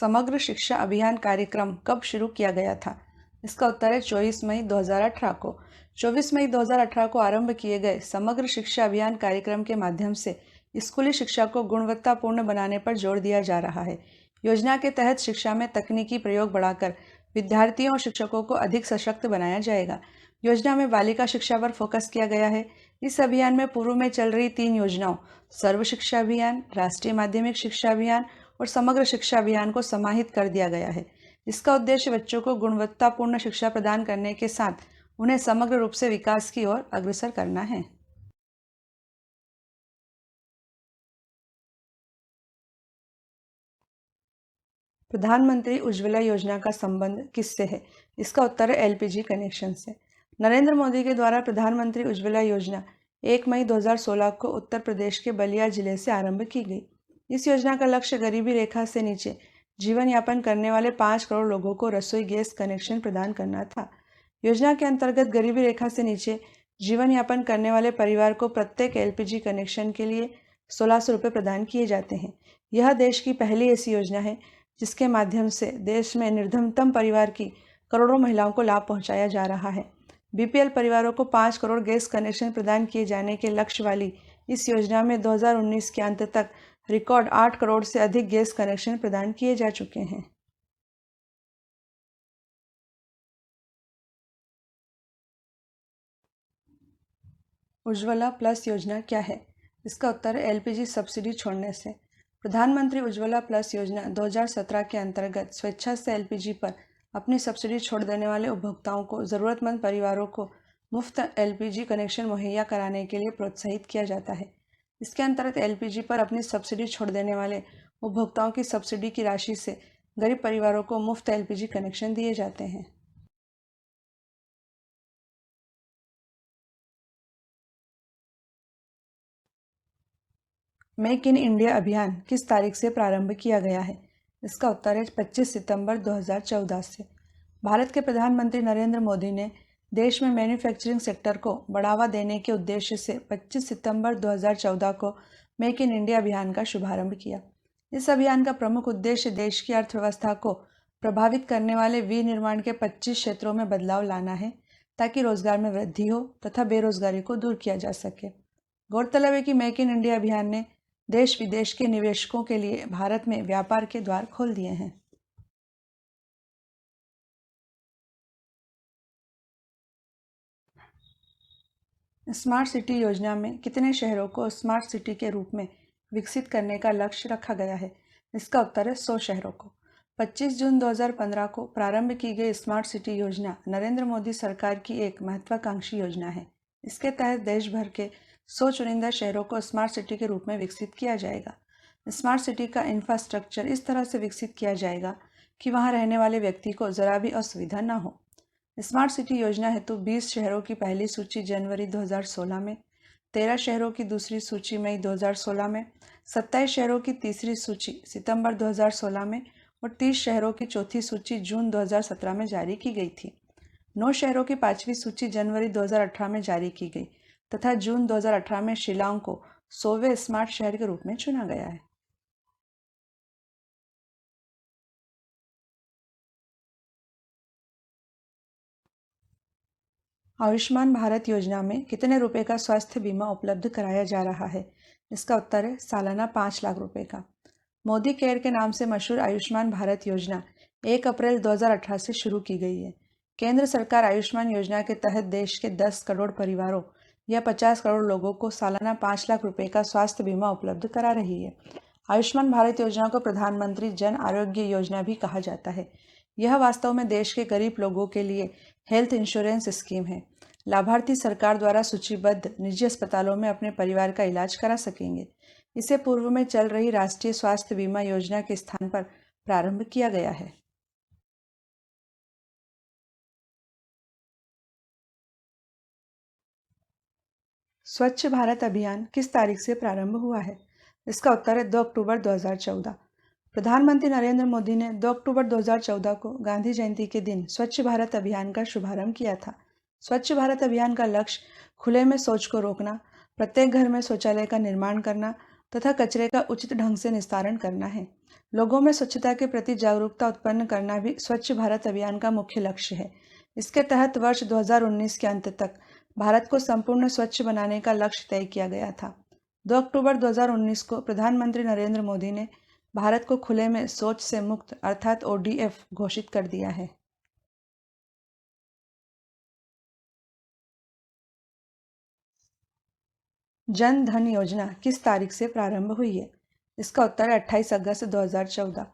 समग्र शिक्षा अभियान कार्यक्रम कब शुरू किया गया था? इसका उत्तर है 24 मई 2018 को। 24 मई 2018 को आरंभ किए गए समग्र शिक्षा अभियान कार्यक्रम के माध्यम से स्कूली शिक्षा को गुणवत्तापूर्ण बनाने पर जोर दिया जा रहा है। योजना के तहत शिक्षा में तकनीकी प्रयोग बढ़ाकर विद्यार्थियों और शिक्षकों को अधिक सशक्त बनाया जाएगा। योजना में बालिका शिक्षा पर फोकस किया गया है। इस अभियान में पूर्व में चल रही 3 योजनाओं सर्व शिक्षा अभियान, राष्ट्रीय माध्यमिक शिक्षा अभियान और समग्र शिक्षा अभियान को समाहित कर दिया गया है। इसका उद्देश्य बच्चों को गुणवत्तापूर्ण शिक्षा प्रदान करने के साथ उन्हें समग्र रूप से विकास की ओर अग्रसर करना है। प्रधानमंत्री उज्ज्वला योजना का संबंध किससे है? इसका उत्तर है एलपीजी कनेक्शन से। नरेंद्र मोदी के द्वारा प्रधानमंत्री उज्ज्वला योजना 1 मई 2016 को उत्तर प्रदेश के बलिया जिले से आरंभ की गई। इस योजना का लक्ष्य गरीबी रेखा से नीचे जीवन यापन करने वाले 5 करोड़ लोगों को रसोई गैस कनेक्शन प्रदान करना था। योजना के अंतर्गत गरीबी रेखा से नीचे जीवन यापन करने वाले परिवार को प्रत्येक एलपीजी कनेक्शन के लिए 1600 रुपये प्रदान किए जाते हैं। यह देश की पहली ऐसी योजना है जिसके माध्यम से देश में निर्धनतम परिवार की करोड़ों महिलाओं को लाभ पहुंचाया जा रहा है। बीपीएल परिवारों को 5 करोड़ गैस कनेक्शन प्रदान किए जाने के लक्ष्य वाली इस योजना में 2019 के अंत तक रिकॉर्ड 8 करोड़ से अधिक गैस कनेक्शन प्रदान किए जा चुके हैं। उज्ज्वला प्लस योजना क्या है? इसका उत्तर है एलपीजी सब्सिडी छोड़ने से। प्रधानमंत्री उज्ज्वला प्लस योजना 2017 के अंतर्गत स्वेच्छा से एलपीजी पर अपनी सब्सिडी छोड़ देने वाले उपभोक्ताओं को ज़रूरतमंद परिवारों को मुफ्त एलपीजी कनेक्शन मुहैया कराने के लिए प्रोत्साहित किया जाता है। इसके अंतर्गत एलपीजी पर अपनी सब्सिडी छोड़ देने वाले उपभोक्ताओं की सब्सिडी की राशि से गरीब परिवारों को मुफ्त एलपीजी कनेक्शन दिए जाते हैं। मेक इन इंडिया अभियान किस तारीख से प्रारंभ किया गया है? इसका उत्तर है 25 सितंबर 2014 से। भारत के प्रधानमंत्री नरेंद्र मोदी ने देश में मैन्युफैक्चरिंग सेक्टर को बढ़ावा देने के उद्देश्य से 25 सितंबर 2014 को मेक इन इंडिया अभियान का शुभारंभ किया। इस अभियान का प्रमुख उद्देश्य देश की अर्थव्यवस्था को प्रभावित करने वाले विनिर्माण के 25 क्षेत्रों में बदलाव लाना है ताकि रोजगार में वृद्धि हो तथा बेरोजगारी को दूर किया जा सके। गौरतलब है कि मेक इन इंडिया अभियान ने देश विदेश के निवेशकों के लिए भारत में व्यापार के द्वार खोल दिए हैं। स्मार्ट सिटी योजना में कितने शहरों को स्मार्ट सिटी के रूप में विकसित करने का लक्ष्य रखा गया है? इसका उत्तर है 100 शहरों को। 25 जून 2015 को प्रारंभ की गई स्मार्ट सिटी योजना नरेंद्र मोदी सरकार की एक महत्वाकांक्षी योजना है। इसके तहत देश भर के 100 चुनिंदा शहरों को स्मार्ट सिटी के रूप में विकसित किया जाएगा। स्मार्ट सिटी का इंफ्रास्ट्रक्चर इस तरह से विकसित किया जाएगा कि वहां रहने वाले व्यक्ति को जरा भी असुविधा न हो। स्मार्ट सिटी योजना हेतु 20 शहरों की पहली सूची जनवरी 2016 में, 13 शहरों की दूसरी सूची मई 2016 में, 27 शहरों की तीसरी सूची सितंबर 2016 में और 30 शहरों की चौथी सूची जून 2017 में जारी की गई थी। 9 शहरों की 5वीं सूची जनवरी 2018 में जारी की गई तथा जून 2018 में शिलांग को 100वें स्मार्ट शहर के रूप में चुना गया है। आयुष्मान भारत योजना में कितने रुपए का स्वास्थ्य बीमा उपलब्ध कराया जा रहा है? इसका उत्तर है सालाना 5 लाख रुपए का। मोदी केयर के नाम से मशहूर आयुष्मान भारत योजना 1 अप्रैल 2018 से शुरू की गई है। केंद्र सरकार आयुष्मान योजना के तहत देश के 10 करोड़ परिवारों या 50 करोड़ लोगों को सालाना 5 लाख रुपए का स्वास्थ्य बीमा उपलब्ध करा रही है। आयुष्मान भारत योजना को प्रधानमंत्री जन आरोग्य योजना भी कहा जाता है। यह वास्तव में देश के गरीब लोगों के लिए हेल्थ इंश्योरेंस स्कीम है। लाभार्थी सरकार द्वारा सूचीबद्ध निजी अस्पतालों में अपने परिवार का इलाज करा सकेंगे। इसे पूर्व में चल रही राष्ट्रीय स्वास्थ्य बीमा योजना के स्थान पर प्रारंभ किया गया है। स्वच्छ भारत अभियान किस तारीख से प्रारंभ हुआ है? इसका उत्तर है 2 अक्टूबर 2014। प्रधानमंत्री नरेंद्र मोदी ने 2 अक्टूबर 2014 को गांधी जयंती के दिन स्वच्छ भारत अभियान का शुभारंभ किया था। स्वच्छ भारत अभियान का लक्ष्य खुले में शौच को रोकना, प्रत्येक घर में शौचालय का निर्माण करना तथा कचरे का उचित ढंग से निस्तारण करना है। लोगों में स्वच्छता के प्रति जागरूकता उत्पन्न करना भी स्वच्छ भारत अभियान का मुख्य लक्ष्य है। इसके तहत वर्ष 2019 के अंत तक भारत को संपूर्ण स्वच्छ बनाने का लक्ष्य तय किया गया था। 2 अक्टूबर 2019 को प्रधानमंत्री नरेंद्र मोदी ने भारत को खुले में शौच से मुक्त अर्थात ODF घोषित कर दिया है। जन धन योजना किस तारीख से प्रारंभ हुई है? इसका उत्तर है 28 अगस्त 2014।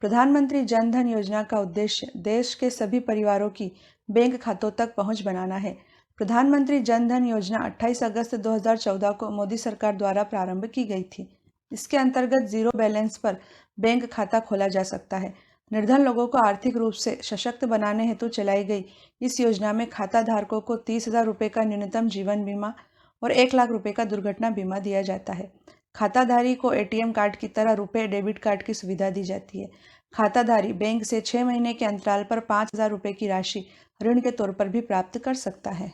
प्रधानमंत्री जन धन योजना का उद्देश्य देश के सभी परिवारों की बैंक खातों तक पहुंच बनाना है। प्रधानमंत्री जन धन योजना 28 अगस्त 2014 को मोदी सरकार द्वारा प्रारंभ की गई थी। इसके अंतर्गत जीरो बैलेंस पर बैंक खाता खोला जा सकता है। निर्धन लोगों को आर्थिक रूप से सशक्त बनाने हेतु चलाई गई इस योजना में खाता धारकों को 30,000 रुपये का न्यूनतम जीवन बीमा और 1 लाख रुपए का दुर्घटना बीमा दिया जाता है। खाताधारी को ATM कार्ड की तरह रुपए डेबिट कार्ड की सुविधा दी जाती है। खाताधारी बैंक से 6 महीने के अंतराल पर 5,000 रुपए की राशि ऋण के तौर पर भी प्राप्त कर सकता है।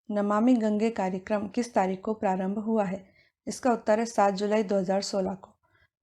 नमामि गंगे कार्यक्रम किस तारीख को प्रारंभ हुआ है? इसका उत्तर है 7 जुलाई 2016 को।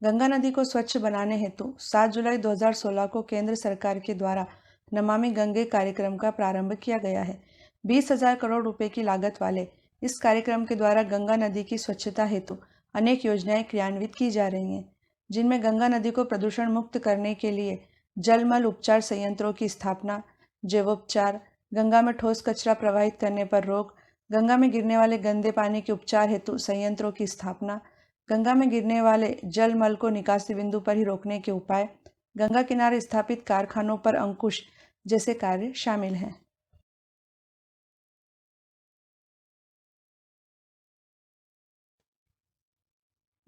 गंगा नदी को स्वच्छ बनाने हेतु 7 जुलाई 2016 को केंद्र सरकार के द्वारा नमामि गंगे कार्यक्रम का प्रारंभ किया गया है। 20,000 करोड़ रुपए की लागत वाले इस कार्यक्रम के द्वारा गंगा नदी की स्वच्छता हेतु अनेक योजनाएं क्रियान्वित की जा रही हैं, जिनमें गंगा नदी को प्रदूषण मुक्त करने के लिए जलमल उपचार संयंत्रों की स्थापना, जैवोपचार, गंगा में ठोस कचरा प्रवाहित करने पर रोक, गंगा में गिरने वाले गंदे पानी के उपचार हेतु संयंत्रों की स्थापना, गंगा में गिरने वाले जल मल को निकासी बिंदु पर ही रोकने के उपाय, गंगा किनारे स्थापित कारखानों पर अंकुश जैसे कार्य शामिल हैं।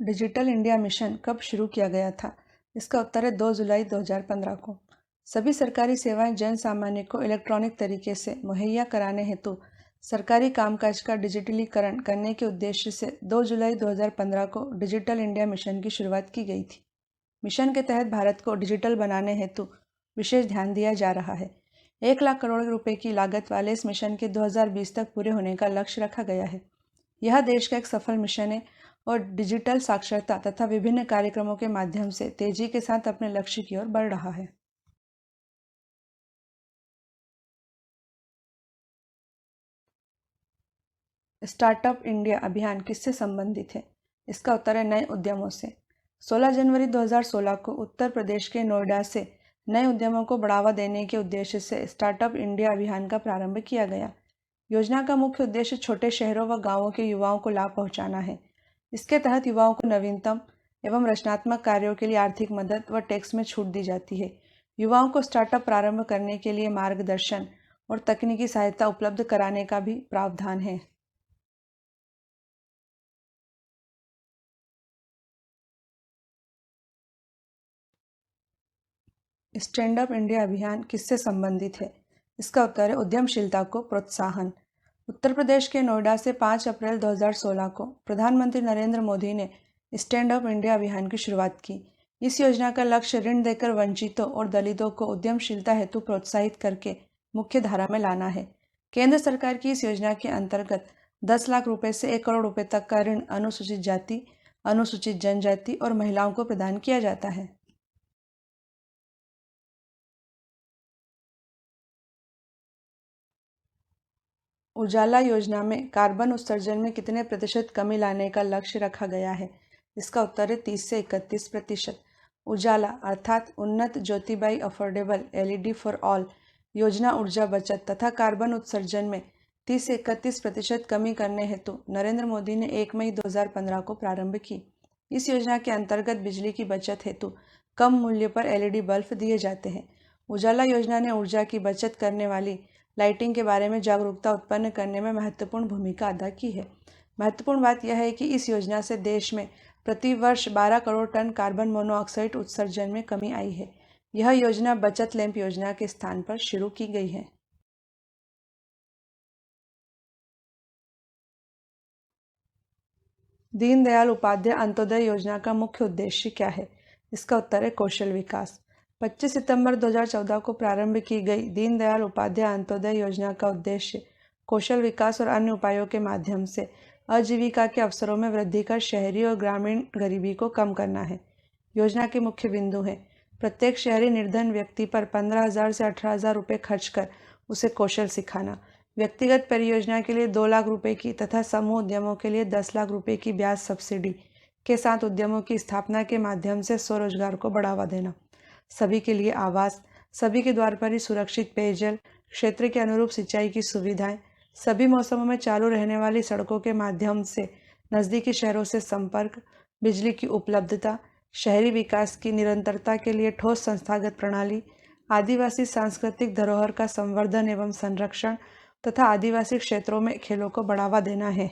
डिजिटल इंडिया मिशन कब शुरू किया गया था? इसका उत्तर है 2 जुलाई 2015 को। सभी सरकारी सेवाएं जन सामान्य को इलेक्ट्रॉनिक तरीके से मुहैया कराने हेतु सरकारी कामकाज का डिजिटलीकरण करने के उद्देश्य से 2 जुलाई 2015 को डिजिटल इंडिया मिशन की शुरुआत की गई थी। मिशन के तहत भारत को डिजिटल बनाने हेतु विशेष ध्यान दिया जा रहा है। 1 लाख करोड़ रुपए की लागत वाले इस मिशन के 2020 तक पूरे होने का लक्ष्य रखा गया है। यह देश का एक सफल मिशन है और डिजिटल साक्षरता तथा विभिन्न कार्यक्रमों के माध्यम से तेजी के साथ अपने लक्ष्य की ओर बढ़ रहा है। स्टार्टअप इंडिया अभियान किससे संबंधित है? इसका उत्तर है नए उद्यमों से। 16 जनवरी 2016 को उत्तर प्रदेश के नोएडा से नए उद्यमों को बढ़ावा देने के उद्देश्य से स्टार्टअप इंडिया अभियान का प्रारंभ किया गया। योजना का मुख्य उद्देश्य छोटे शहरों व गांवों के युवाओं को लाभ पहुंचाना है। इसके तहत युवाओं को नवीनतम एवं रचनात्मक कार्यों के लिए आर्थिक मदद व टैक्स में छूट दी जाती है। युवाओं को स्टार्टअप प्रारंभ करने के लिए मार्गदर्शन और तकनीकी सहायता उपलब्ध कराने का भी प्रावधान है। स्टैंड अप इंडिया अभियान किससे संबंधित है? इसका उत्तर है उद्यमशीलता को प्रोत्साहन। उत्तर प्रदेश के नोएडा से 5 अप्रैल 2016 को प्रधानमंत्री नरेंद्र मोदी ने स्टैंड अप इंडिया अभियान की शुरुआत की। इस योजना का लक्ष्य ऋण देकर वंचितों और दलितों को उद्यमशीलता हेतु प्रोत्साहित करके मुख्य धारा में लाना है। केंद्र सरकार की इस योजना के अंतर्गत 10 लाख रुपए से 1 करोड़ रुपए तक का ऋण अनुसूचित जाति, अनुसूचित जनजाति और महिलाओं को प्रदान किया जाता है। उजाला योजना में कार्बन उत्सर्जन में कितने प्रतिशत कमी लाने का लक्ष्य रखा गया है? इसका उत्तर है 30 से 31%। उजाला अर्थात उन्नत Jyotibai affordable LED for all योजना ऊर्जा बचत तथा कार्बन उत्सर्जन में 30 से 31% कमी करने हेतु नरेंद्र मोदी ने 1 मई 2015 को प्रारंभ की। इस योजना के अंतर्गत बिजली की बचत हेतु कम मूल्य पर LED बल्ब दिए जाते हैं। उजाला योजना ने ऊर्जा की बचत करने वाली लाइटिंग के बारे में जागरूकता उत्पन्न करने में महत्वपूर्ण भूमिका अदा की है। महत्वपूर्ण बात यह है कि इस योजना से देश में प्रति वर्ष 12 करोड़ टन कार्बन मोनोऑक्साइड उत्सर्जन में कमी आई है। यह योजना बचत लैंप योजना के स्थान पर शुरू की गई है। दीनदयाल उपाध्याय अंत्योदय योजना का मुख्य उद्देश्य क्या है? इसका उत्तर है कौशल विकास। 25 सितंबर 2014 को प्रारंभ की गई दीनदयाल उपाध्याय अंत्योदय योजना का उद्देश्य कौशल विकास और अन्य उपायों के माध्यम से आजीविका के अवसरों में वृद्धि कर शहरी और ग्रामीण गरीबी को कम करना है। योजना के मुख्य बिंदु हैं: प्रत्येक शहरी निर्धन व्यक्ति पर 15,000 से 18,000 रुपये खर्च कर उसे कौशल सिखाना, व्यक्तिगत परियोजना के लिए 2 लाख रुपए की तथा समूह उद्यमों के लिए 10 लाख रुपए की ब्याज सब्सिडी के साथ उद्यमों की स्थापना के माध्यम से स्वरोजगार को बढ़ावा देना, सभी के लिए आवास, सभी के द्वार पर ही सुरक्षित पेयजल, क्षेत्र के अनुरूप सिंचाई की सुविधाएं, सभी मौसमों में चालू रहने वाली सड़कों के माध्यम से नज़दीकी शहरों से संपर्क, बिजली की उपलब्धता, शहरी विकास की निरंतरता के लिए ठोस संस्थागत प्रणाली, आदिवासी सांस्कृतिक धरोहर का संवर्धन एवं संरक्षण तथा आदिवासी क्षेत्रों में खेलों को बढ़ावा देना है।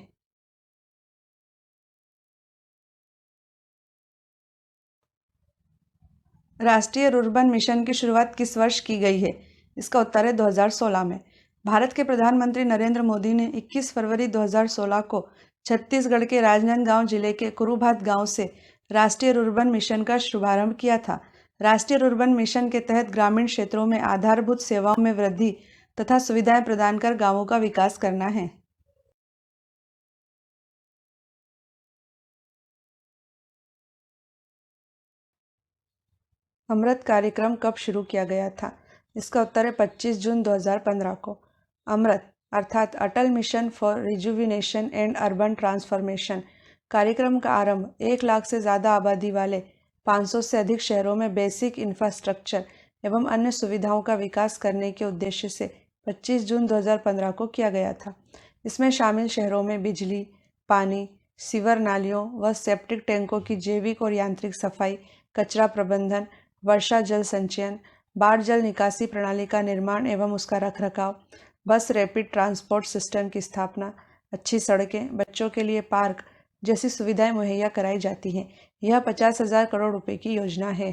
राष्ट्रीय रुर्बन मिशन की शुरुआत किस वर्ष की गई है? इसका उत्तर है 2016 में। भारत के प्रधानमंत्री नरेंद्र मोदी ने 21 फरवरी 2016 को छत्तीसगढ़ के राजनांदगांव जिले के कुरुबात गांव से राष्ट्रीय रुर्बन मिशन का शुभारंभ किया था। राष्ट्रीय रुर्बन मिशन के तहत ग्रामीण क्षेत्रों में आधारभूत सेवाओं में वृद्धि तथा सुविधाएं प्रदान कर गांवों का विकास करना है। अमृत कार्यक्रम कब शुरू किया गया था? इसका उत्तर है 25 जून 2015 को। अमृत अर्थात Atal mission for rejuvenation and urban transformation कार्यक्रम का आरंभ 1 लाख से ज़्यादा आबादी वाले 500 से अधिक शहरों में बेसिक इंफ्रास्ट्रक्चर एवं अन्य सुविधाओं का विकास करने के उद्देश्य से 25 जून 2015 को किया गया था। इसमें शामिल शहरों में बिजली, पानी, सीवर नालियों व सेप्टिक टैंकों की जैविक और यांत्रिक सफाई, कचरा प्रबंधन, वर्षा जल संचयन, बाढ़ जल निकासी प्रणाली का निर्माण एवं उसका रखरखाव, बस रैपिड ट्रांसपोर्ट सिस्टम की स्थापना, अच्छी सड़कें, बच्चों के लिए पार्क जैसी सुविधाएं मुहैया कराई जाती हैं। यह 50,000 करोड़ रुपए की योजना है।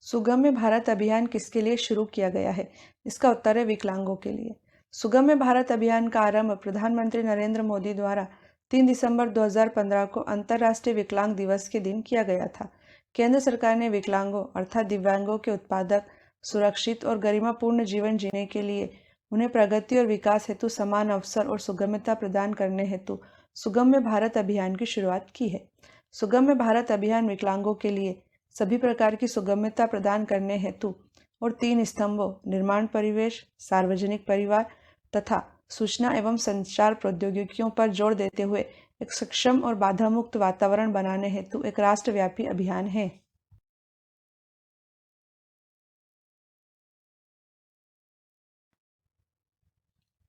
सुगम्य भारत अभियान किसके लिए शुरू किया गया है? इसका उत्तर है विकलांगों के लिए। सुगम्य भारत अभियान का आरंभ प्रधानमंत्री नरेंद्र मोदी द्वारा 3 दिसंबर 2015 को अंतर्राष्ट्रीय विकलांग दिवस के दिन किया गया था। केंद्र सरकार ने विकलांगों अर्थात दिव्यांगों के उत्पादक, सुरक्षित और गरिमापूर्ण जीवन जीने के लिए उन्हें प्रगति और विकास हेतु समान अवसर और सुगम्यता प्रदान करने हेतु सुगम्य भारत अभियान की शुरुआत की है। सुगम्य भारत अभियान विकलांगों के लिए सभी प्रकार की सुगम्यता प्रदान करने हेतु और 3 स्तंभों निर्माण परिवेश, सार्वजनिक परिवार तथा सूचना एवं संचार प्रौद्योगिकियों पर जोर देते हुए एक सक्षम और बाधा मुक्त वातावरण बनाने हेतु एक राष्ट्रव्यापी अभियान है।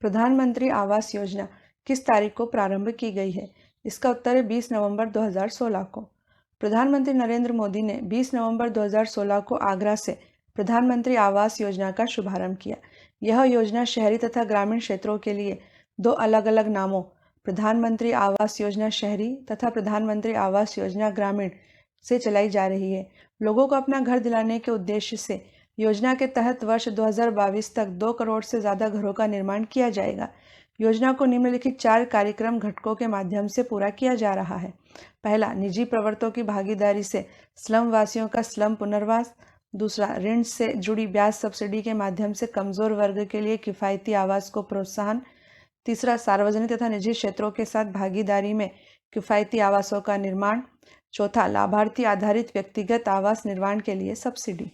प्रधानमंत्री आवास योजना किस तारीख को प्रारंभ की गई है? इसका उत्तर है 20 नवंबर 2016 को। प्रधानमंत्री नरेंद्र मोदी ने 20 नवंबर 2016 को आगरा से प्रधानमंत्री आवास योजना का शुभारंभ किया। यह योजना शहरी तथा ग्रामीण क्षेत्रों के लिए 2 अलग-अलग नामों प्रधानमंत्री आवास योजना शहरी तथा प्रधानमंत्री आवास योजना ग्रामीण से चलाई जा रही है। लोगों को अपना घर दिलाने के उद्देश्य से योजना के तहत वर्ष 2022 तक 2 करोड़ से ज़्यादा घरों का निर्माण किया जाएगा। योजना को निम्नलिखित 4 कार्यक्रम घटकों के माध्यम से पूरा किया जा रहा है। पहला, निजी प्रवर्तकों की भागीदारी से स्लम वासियों का स्लम पुनर्वास। दूसरा, ऋण से जुड़ी ब्याज सब्सिडी के माध्यम से कमजोर वर्ग के लिए किफ़ायती आवास को प्रोत्साहन। तीसरा, सार्वजनिक तथा निजी क्षेत्रों के साथ भागीदारी में किफ़ायती आवासों का निर्माण। चौथा, लाभार्थी आधारित व्यक्तिगत आवास निर्माण के लिए सब्सिडी।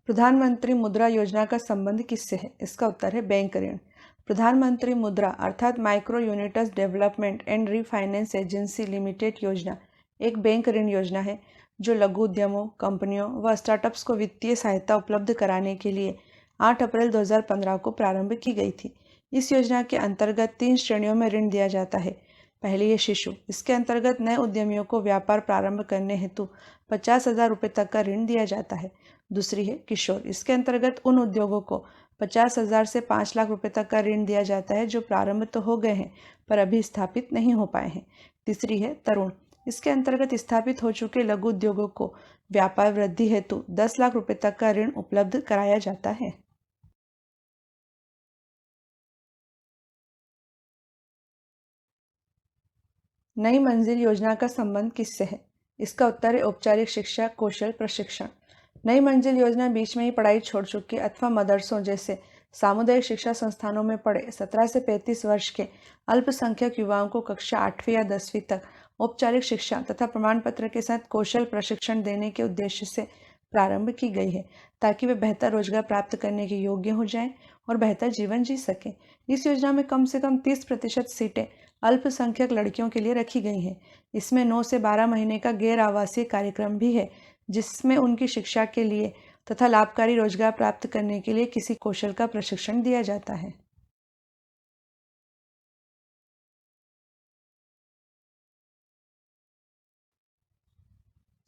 प्रधानमंत्री मुद्रा योजना का संबंध किससे है? इसका उत्तर है बैंक ऋण। प्रधानमंत्री मुद्रा अर्थात micro units development and refinance agency limited योजना एक बैंक ऋण योजना है जो लघु उद्यमों, कंपनियों व स्टार्टअप्स को वित्तीय सहायता उपलब्ध कराने के लिए 8 अप्रैल 2015 को प्रारंभ की गई थी। इस योजना के अंतर्गत 3 श्रेणियों में ऋण दिया जाता है। पहली है शिशु। इसके अंतर्गत नए उद्यमियों को व्यापार प्रारंभ करने हेतु 50,000 रुपये तक का ऋण दिया जाता है। दूसरी है किशोर। इसके अंतर्गत उन उद्योगों को 50,000 से 5 लाख रुपए तक का ऋण दिया जाता है जो प्रारंभ तो हो गए हैं पर अभी स्थापित नहीं हो पाए हैं। तीसरी है तरुण। इसके अंतर्गत स्थापित हो चुके लघु उद्योगों को व्यापार वृद्धि हेतु 10 लाख रुपए तक का ऋण उपलब्ध कराया जाता है। नई मंजिल योजना का संबंध किससे है? इसका उत्तर है औपचारिक शिक्षा, कौशल प्रशिक्षण। नई मंजिल योजना बीच में ही पढ़ाई छोड़ चुके अथवा मदरसों जैसे सामुदायिक शिक्षा संस्थानों में पढ़े 17 से 35 वर्ष के अल्पसंख्यक युवाओं को कक्षा 8वीं या 10वीं तक औपचारिक शिक्षा तथा प्रमाण पत्र के साथ कौशल प्रशिक्षण देने के उद्देश्य से प्रारंभ की गई है, ताकि वे बेहतर रोजगार प्राप्त करने के योग्य हो जाएं और बेहतर जीवन जी सकें। इस योजना में कम से कम 30% सीटें अल्पसंख्यक लड़कियों के लिए रखी गई हैं। इसमें 9 से 12 महीने का गैर आवासीय कार्यक्रम भी है, जिसमें उनकी शिक्षा के लिए तथा लाभकारी रोजगार प्राप्त करने के लिए किसी कौशल का प्रशिक्षण दिया जाता है।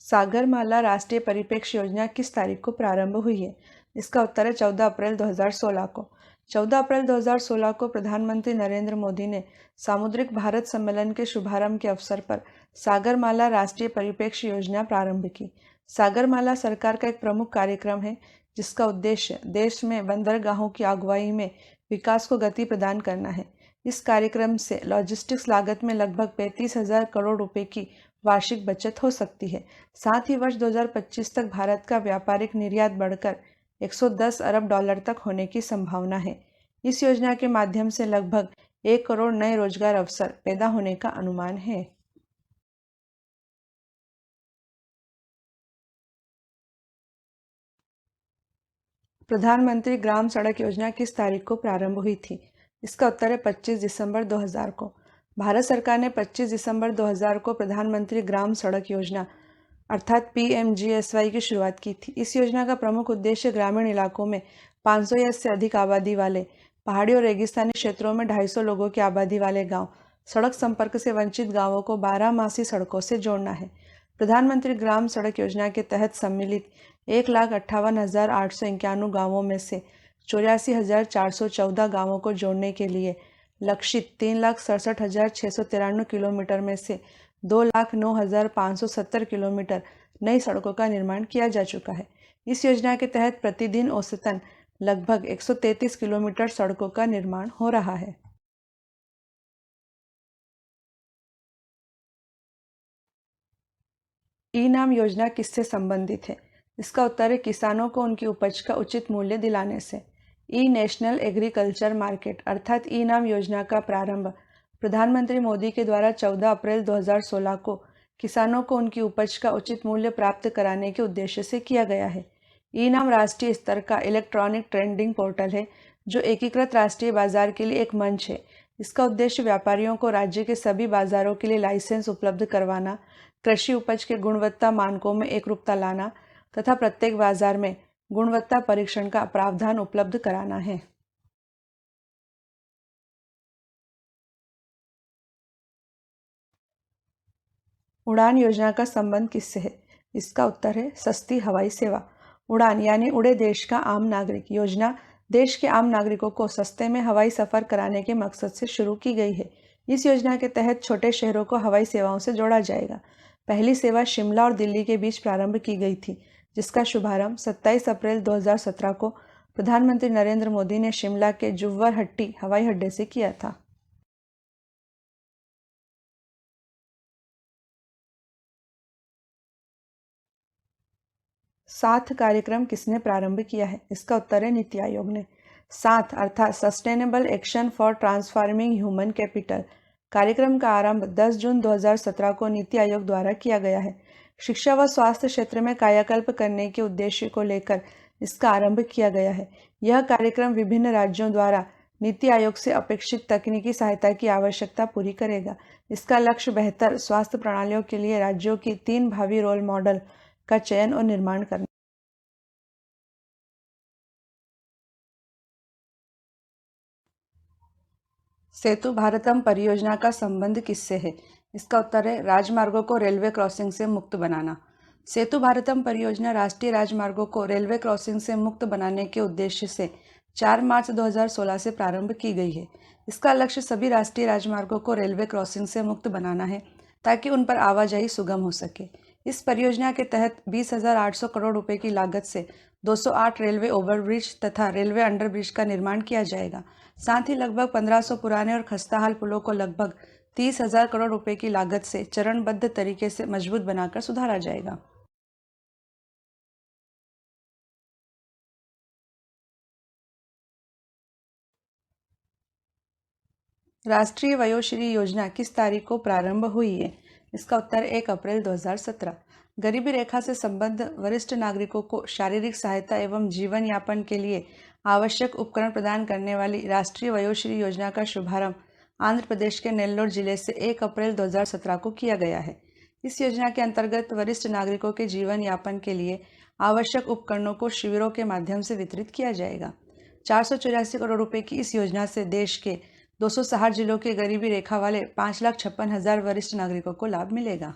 सागरमाला राष्ट्रीय परिप्रेक्ष्य योजना किस तारीख को प्रारंभ हुई है? इसका उत्तर है 14 अप्रैल 2016 को। 14 अप्रैल 2016 को प्रधानमंत्री नरेंद्र मोदी ने सामुद्रिक भारत सम्मेलन के शुभारंभ के अवसर पर सागरमाला राष्ट्रीय परिप्रेक्ष्य योजना प्रारंभ की। सागरमाला सरकार का एक प्रमुख कार्यक्रम है, जिसका उद्देश्य देश में बंदरगाहों की अगुवाई में विकास को गति प्रदान करना है। इस कार्यक्रम से लॉजिस्टिक्स लागत में लगभग 35,000 करोड़ रुपए की वार्षिक बचत हो सकती है। साथ ही वर्ष 2025 तक भारत का व्यापारिक निर्यात बढ़कर 110 अरब डॉलर तक होने की संभावना है। इस योजना के माध्यम से लगभग 1 करोड़ नए रोजगार अवसर पैदा होने का अनुमान है। प्रधानमंत्री ग्राम सड़क योजना किस तारीख को प्रारंभ हुई थी? इसका उत्तर है 25 दिसंबर 2000 को। भारत सरकार ने 25 दिसंबर 2000 को प्रधानमंत्री ग्राम सड़क योजना अर्थात PMGSY की शुरुआत की थी। इस योजना का प्रमुख उद्देश्य ग्रामीण इलाकों में 500 या इससे अधिक आबादी वाले, पहाड़ी और रेगिस्तानी क्षेत्रों में 250 लोगों की आबादी वाले गांव, सड़क संपर्क से वंचित गांवों को 12 सड़कों से जोड़ना है। प्रधानमंत्री ग्राम सड़क योजना के तहत सम्मिलित 1,58,891 गांवों में से 84,414 गांवों को जोड़ने के लिए लक्षित 3,67,693 किलोमीटर में से 2,09,570 किलोमीटर नई सड़कों का निर्माण किया जा चुका है। इस योजना के तहत प्रतिदिन औसतन लगभग 133 किलोमीटर सड़कों का निर्माण हो रहा है। ई नाम योजना किससे संबंधित है? इसका उत्तर है किसानों को उनकी उपज का उचित मूल्य दिलाने से। ई नेशनल एग्रीकल्चर मार्केट अर्थात ई नाम योजना का प्रारंभ प्रधानमंत्री मोदी के द्वारा 14 अप्रैल 2016 को किसानों को उनकी उपज का उचित मूल्य प्राप्त कराने के उद्देश्य से किया गया है। ई नाम राष्ट्रीय स्तर का इलेक्ट्रॉनिक ट्रेडिंग पोर्टल है, जो एकीकृत राष्ट्रीय बाजार के लिए एक मंच है। इसका उद्देश्य व्यापारियों को राज्य के सभी बाजारों के लिए लाइसेंस उपलब्ध करवाना, कृषि उपज के गुणवत्ता मानकों में एकरूपता लाना तथा प्रत्येक बाजार में गुणवत्ता परीक्षण का प्रावधान उपलब्ध कराना है। उड़ान योजना का संबंध किससे है? इसका उत्तर है सस्ती हवाई सेवा। उड़ान यानी उड़े देश का आम नागरिक योजना देश के आम नागरिकों को सस्ते में हवाई सफर कराने के मकसद से शुरू की गई है। इस योजना के तहत छोटे शहरों को हवाई सेवाओं से जोड़ा जाएगा। पहली सेवा शिमला और दिल्ली के बीच प्रारंभ की गई थी, जिसका शुभारंभ 27 अप्रैल 2017 को प्रधानमंत्री नरेंद्र मोदी ने शिमला के जुव्वरहट्टी हवाई अड्डे से किया था। साथ कार्यक्रम किसने प्रारंभ किया है? इसका उत्तर है नीति आयोग ने। साथ अर्थात sustainable action for transforming human capital कार्यक्रम का आरंभ 10 जून 2017 को नीति आयोग द्वारा किया गया है। शिक्षा व स्वास्थ्य क्षेत्र में कायाकल्प करने के उद्देश्य को लेकर इसका आरंभ किया गया है। यह कार्यक्रम विभिन्न राज्यों द्वारा नीति आयोग से अपेक्षित तकनीकी सहायता की आवश्यकता पूरी करेगा। इसका लक्ष्य बेहतर स्वास्थ्य प्रणालियों के लिए राज्यों की 3 भावी रोल मॉडल का चयन और निर्माण करना। सेतु भारतम परियोजना का संबंध किससे है? इसका उत्तर है राजमार्गों को रेलवे क्रॉसिंग से मुक्त बनाना। सेतु भारतम परियोजना राष्ट्रीय राजमार्गों को रेलवे क्रॉसिंग से मुक्त बनाने के उद्देश्य से 4 मार्च 2016 से प्रारंभ की गई है। इसका लक्ष्य सभी राष्ट्रीय राजमार्गों को रेलवे क्रॉसिंग से मुक्त बनाना है, ताकि उन पर आवाजाही सुगम हो सके। इस परियोजना के तहत 20,800 करोड़ रुपए की लागत से 208 रेलवे ओवरब्रिज तथा रेलवे अंडरब्रिज का निर्माण किया जाएगा। साथ ही लगभग 1500 पुराने और खस्ताहाल पुलों को लगभग 30,000 करोड़ रुपए की लागत से चरणबद्ध तरीके से मजबूत बनाकर सुधारा जाएगा। राष्ट्रीय वयोश्री योजना किस तारीख को प्रारंभ हुई है? इसका उत्तर 1 अप्रैल 2017। गरीबी रेखा से संबद्ध वरिष्ठ नागरिकों को शारीरिक सहायता एवं जीवन यापन के लिए आवश्यक उपकरण प्रदान करने वाली राष्ट्रीय वयोश्री योजना का शुभारंभ आंध्र प्रदेश के नेल्लोर जिले से 1 अप्रैल 2017 को किया गया है। इस योजना के अंतर्गत वरिष्ठ नागरिकों के जीवन यापन के लिए आवश्यक उपकरणों को शिविरों के माध्यम से वितरित किया जाएगा। 484 करोड़ रुपए की इस योजना से देश के 260 जिलों के गरीबी रेखा वाले 5,56,000 वरिष्ठ नागरिकों को लाभ मिलेगा।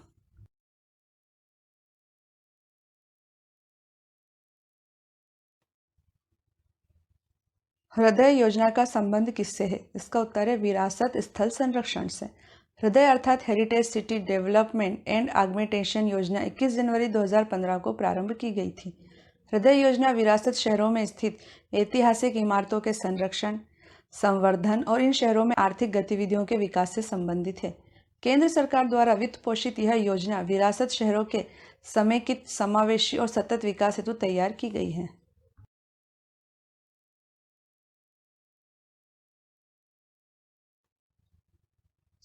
हृदय योजना का संबंध किससे है? इसका उत्तर है विरासत स्थल संरक्षण से। हृदय अर्थात heritage city development and augmentation योजना 21 जनवरी 2015 को प्रारंभ की गई थी। हृदय योजना विरासत शहरों में स्थित ऐतिहासिक इमारतों के संरक्षण, संवर्धन और इन शहरों में आर्थिक गतिविधियों के विकास से संबंधित है। केंद्र सरकार द्वारा वित्त पोषित यह योजना विरासत शहरों के समेकित, समावेशी और सतत विकास हेतु तैयार की गई है।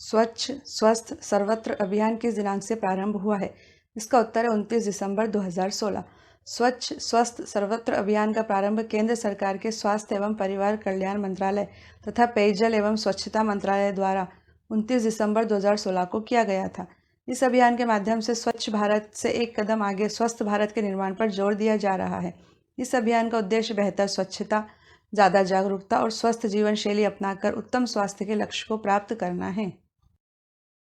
स्वच्छ स्वस्थ सर्वत्र अभियान किस दिनांक से प्रारंभ हुआ है? इसका उत्तर है 29 दिसंबर 2016। स्वच्छ स्वस्थ सर्वत्र अभियान का प्रारंभ केंद्र सरकार के स्वास्थ्य एवं परिवार कल्याण मंत्रालय तथा पेयजल एवं स्वच्छता मंत्रालय द्वारा 29 दिसंबर 2016 को किया गया था। इस अभियान के माध्यम से स्वच्छ भारत से एक कदम आगे स्वस्थ भारत के निर्माण पर जोर दिया जा रहा है। इस अभियान का उद्देश्य बेहतर स्वच्छता, ज़्यादा जागरूकता और स्वस्थ जीवन शैली अपनाकर उत्तम स्वास्थ्य के लक्ष्य को प्राप्त करना है।